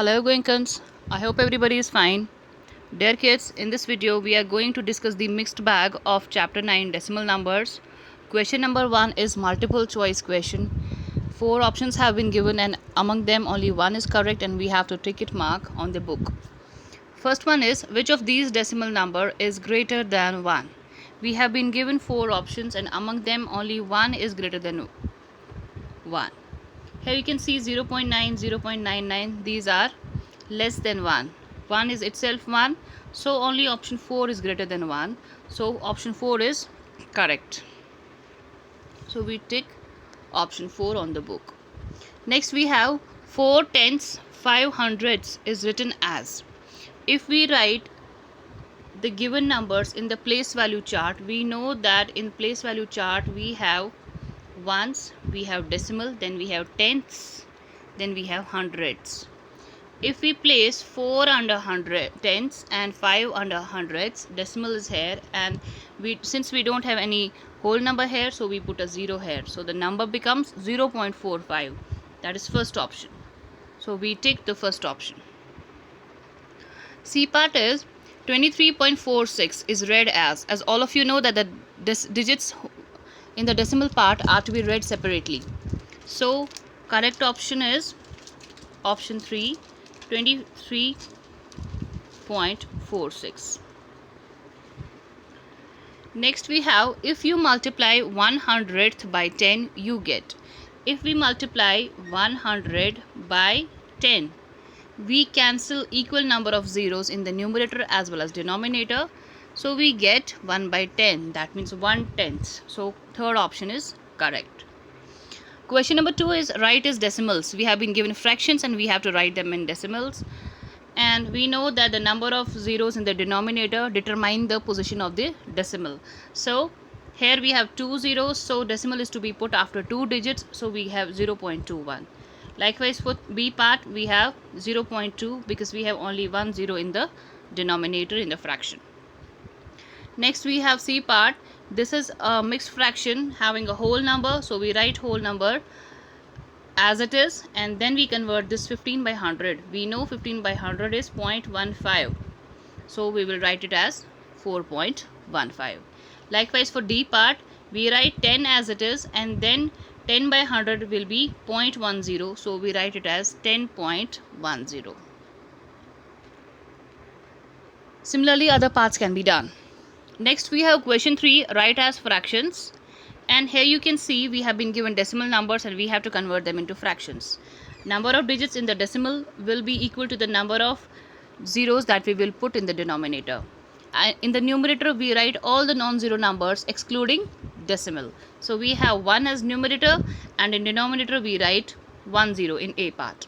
Hello Goenkans, I hope everybody is fine. Dear kids, in this video we are going to discuss the mixed bag of chapter 9 decimal numbers. Question number 1 is multiple choice question. 4 options have been given and among them only one is correct and we have to tick it mark on the book. First one is, which of these decimal number is greater than 1? We have been given 4 options and among them only one is greater than 1. Here you can see 0.9, 0.99, these are less than 1. 1 is itself 1, so only option 4 is greater than 1. So option 4 is correct. So we tick option 4 on the book. Next we have 4 tenths, 5 hundredths is written as. If we write the given numbers in the place value chart, we know that in place value chart we have ones, we have decimal, then we have tenths, then we have hundredths. If we place 4 under tenths and 5 under hundredths, decimal is here, and since we don't have any whole number here, so we put a 0 here, so the number becomes 0.45. that is first option, so we tick the first option. C part is 23.46 is read as all of you know that the digits in the decimal part are to be read separately. So correct option is option 3, 23.46. Next we have, if you multiply 100th by 10 you get. If we multiply 100 by 10, we cancel equal number of zeros in the numerator as well as denominator. So we get 1 by 10, that means 1/10. So third option is correct. Question number 2 is, write as decimals. We have been given fractions and we have to write them in decimals. And we know that the number of zeros in the denominator determine the position of the decimal. So here we have 2 zeros, so decimal is to be put after 2 digits, so we have 0.21. Likewise for B part we have 0.2 because we have only 1 0 in the denominator in the fraction. Next we have C part. This is a mixed fraction having a whole number, so we write whole number as it is and then we convert this 15 by 100. We know 15 by 100 is 0.15, so we will write it as 4.15. Likewise for D part, we write 10 as it is and then 10 by 100 will be 0.10, so we write it as 10.10. Similarly other parts can be done. Next we have question 3, write as fractions, and here you can see we have been given decimal numbers and we have to convert them into fractions. Number of digits in the decimal will be equal to the number of zeros that we will put in the denominator. In the numerator we write all the non-zero numbers excluding decimal. So we have 1 as numerator and in denominator we write 10 in A part.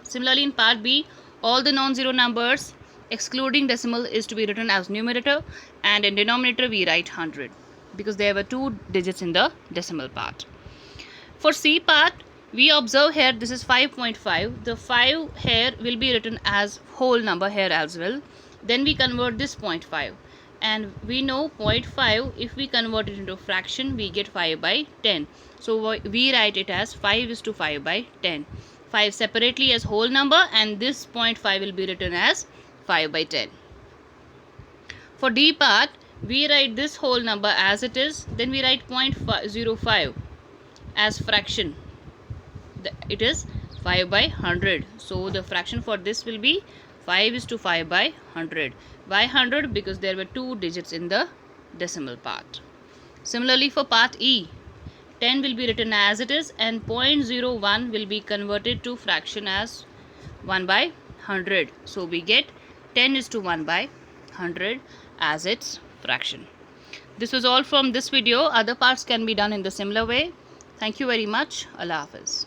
Similarly in part B, all the non-zero numbers excluding decimal is to be written as numerator and in denominator we write 100 because there were 2 digits in the decimal part. For C part, we observe here this is 5.5. The 5 here will be written as whole number here as well. Then we convert this 0.5 and we know 0.5, if we convert it into fraction we get 5 by 10. So we write it as 5 is to 5 by 10. 5 separately as whole number and this 0.5 will be written as 5 by 10. For D part, we write this whole number as it is, then we write 0.05 as fraction. It is 5 by 100. So the fraction for this will be 5 is to 5 by 100. Why 100? Because there were 2 digits in the decimal part. Similarly for part E, 10 will be written as it is and 0.01 will be converted to fraction as 1 by 100. So we get 10 is to 1 by 100 as its fraction. This was all from this video. Other parts can be done in the similar way. Thank you very much. Allah Hafiz.